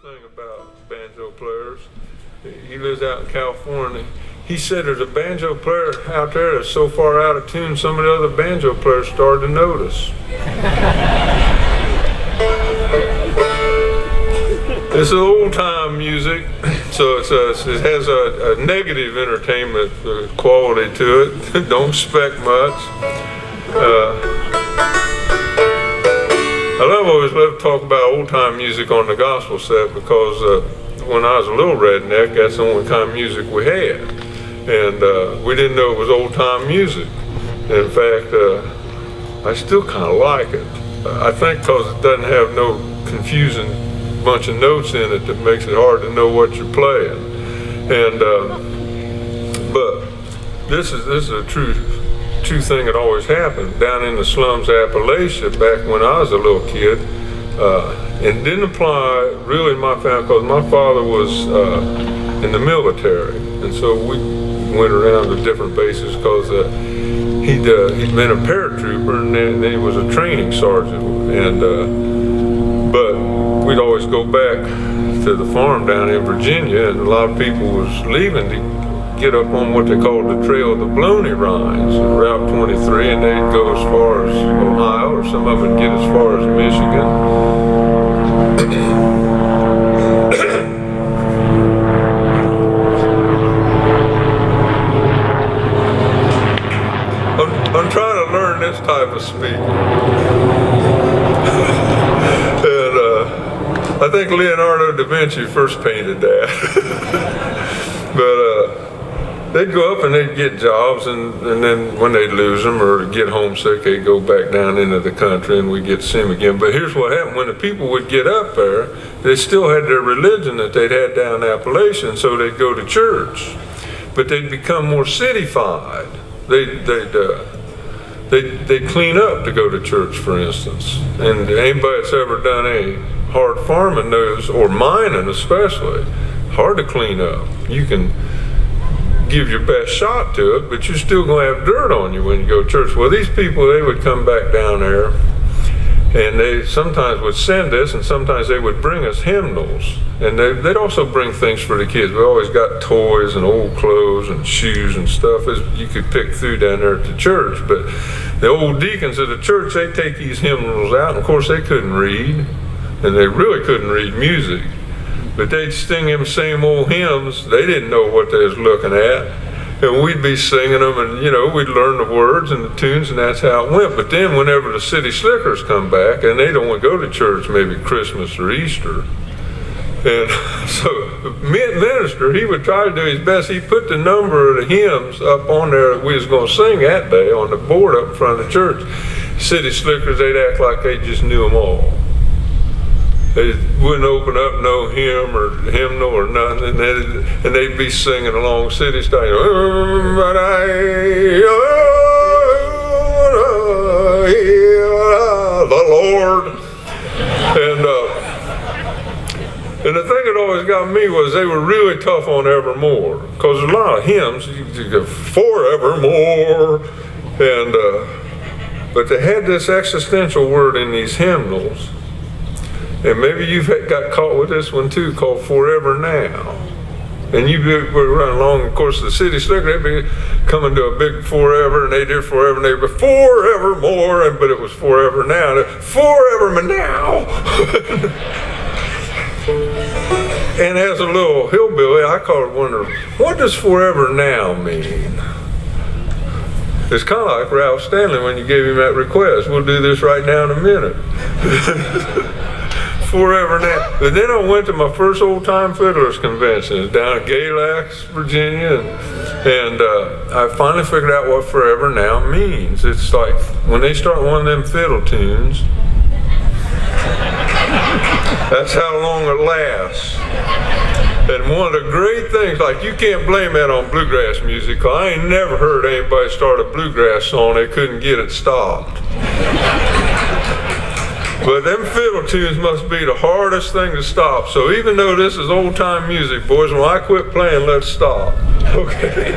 thing about banjo players. He lives out in California. He said there's a banjo player out there that's so far out of tune, some of the other banjo players started to notice. This is old-time music, so it has a negative entertainment quality to it. Don't expect much. I've always loved to talk about old-time music on the gospel set because when I was a little redneck, that's the only kind of music we had. And we didn't know it was old-time music. In fact, I still kind of like it. I think because it doesn't have no confusing bunch of notes in it that makes it hard to know what you're playing. And but this is a true thing that always happened down in the slums of Appalachia back when I was a little kid. And didn't apply really in my family because my father was in the military, and so we went around to different bases because he'd been a paratrooper and then he was a training sergeant, and but we'd always go back to the farm down in Virginia, and a lot of people was leaving to get up on what they called the Trail of the Bloney Rinds, Route 23, and they'd go as far as Ohio, or some of them would get as far as Michigan. I'm trying to learn this type of speaking. And I think Leonardo da Vinci first painted that. But they'd go up and they'd get jobs, and then when they'd lose them or get homesick, they'd go back down into the country and we'd get to see them again. But here's what happened. When the people would get up there, they still had their religion that they'd had down in Appalachia, so they'd go to church. But they'd become more cityfied. They'd clean up to go to church, for instance. And anybody that's ever done any hard farming knows, or mining especially, hard to clean up. You can give your best shot to it, but you're still going to have dirt on you when you go to church. Well, these people, they would come back down there, and they sometimes would send us, and sometimes they would bring us hymnals. And they'd also bring things for the kids. We always got toys and old clothes and shoes and stuff as you could pick through down there at the church. But the old deacons of the church, they'd take these hymnals out, and of course they couldn't read, and they really couldn't read music. But they'd sing them same old hymns. They didn't know what they was looking at. And we'd be singing them, and we'd learn the words and the tunes, and that's how it went. But then whenever the city slickers come back, and they don't want to go to church maybe Christmas or Easter, and so the minister, he would try to do his best. He'd put the number of the hymns up on there that we was going to sing that day on the board up in front of the church. City slickers, they'd act like they just knew them all. They wouldn't open up no hymn or hymnal or nothing, and they'd be singing along city style. The Lord. And the thing that always got me was they were really tough on evermore, because there's a lot of hymns, you go forevermore, and but they had this existential word in these hymnals. And maybe you've got caught with this one too, called Forever Now. And you were running along, of course, the city slicker, they'd be coming to a big forever, and they did forever, and they'd be forevermore, but it was forever now. Forever now! And as a little hillbilly, I caught wondering, what does forever now mean? It's kind of like Ralph Stanley when you gave him that request. We'll do this right now in a minute. Forever now. But then I went to my first old-time fiddlers convention down in Galax, Virginia, and I finally figured out what forever now means. It's like when they start one of them fiddle tunes, that's how long it lasts. And one of the great things, like you can't blame that on bluegrass music, 'cause I ain't never heard anybody start a bluegrass song, they couldn't get it stopped. But them fiddle tunes must be the hardest thing to stop. So even though this is old time music, boys, when I quit playing, let's stop. Okay.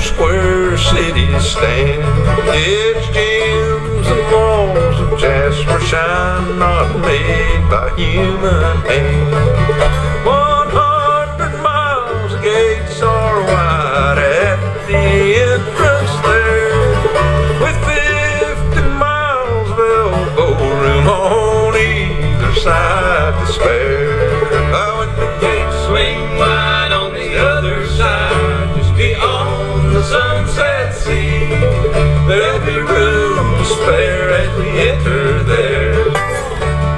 square cities stand. Its gems and walls of jasper shine, not made by human hand. 100 miles of gates are wide at the entrance there, with 50 miles of elbow room on either side to spare. Oh, when the gates swing wide on the other side, just beyond the sunset sea, there'll be room to spare as we enter there.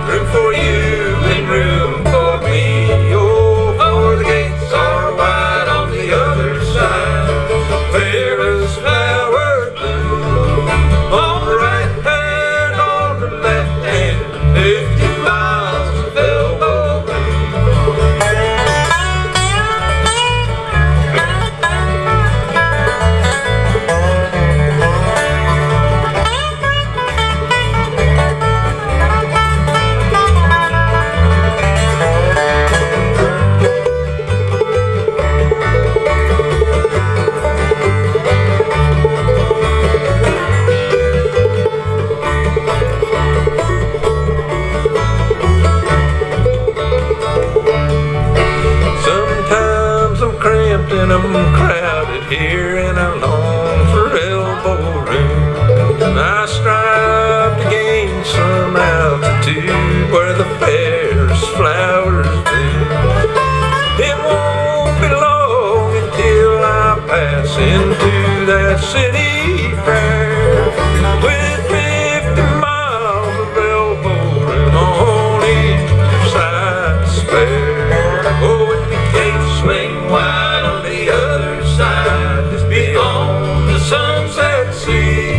Room for you and room for me. Oh, for the gates are wide on the other side. Fair as flowers bloom on the right hand, on the left hand, 50 miles of elbow room. Sometimes I'm cramped and I'm crowded here, and I long for elbow room. I strive to gain some altitude where the fairest flowers bloom. It won't be long until I pass into that city fair, with 50 miles of elbow room on either side to spare. Oh, when the gates swing wide on the other side, just beyond the sunset sea,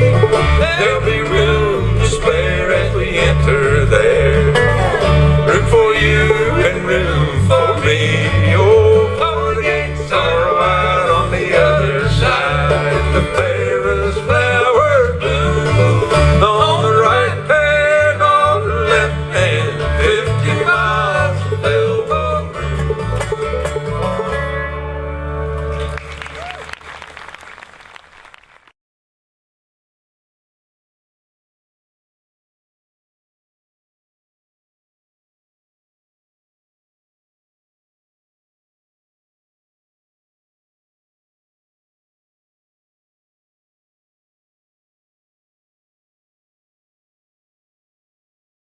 there'll be room to spare as we enter there. Room for you and room for me. Oh, for the gates are wide on the other side. The